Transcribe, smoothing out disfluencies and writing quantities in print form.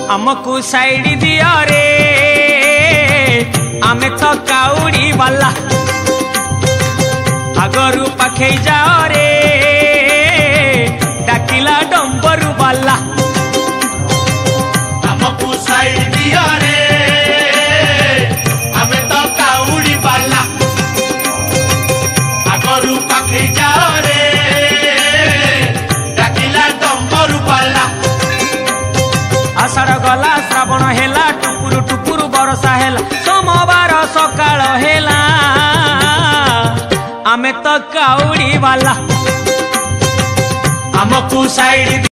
हमको साइड दिया रे आमे तो काउड़ी वाला आगरू पाखे जाओ रे डाकिला डंबरू वाला हमको साइड दिया रे आमे तो काउड़ी वाला आगरू पाखे जाओ रे डाकिला डंबरू वाला। आषाढ़ गला श्रावण हेला टुकुरु टुकुरु बरसा हेला सोमवार सकाळ हेला आमे तो काउड़ी वाला हमको साइड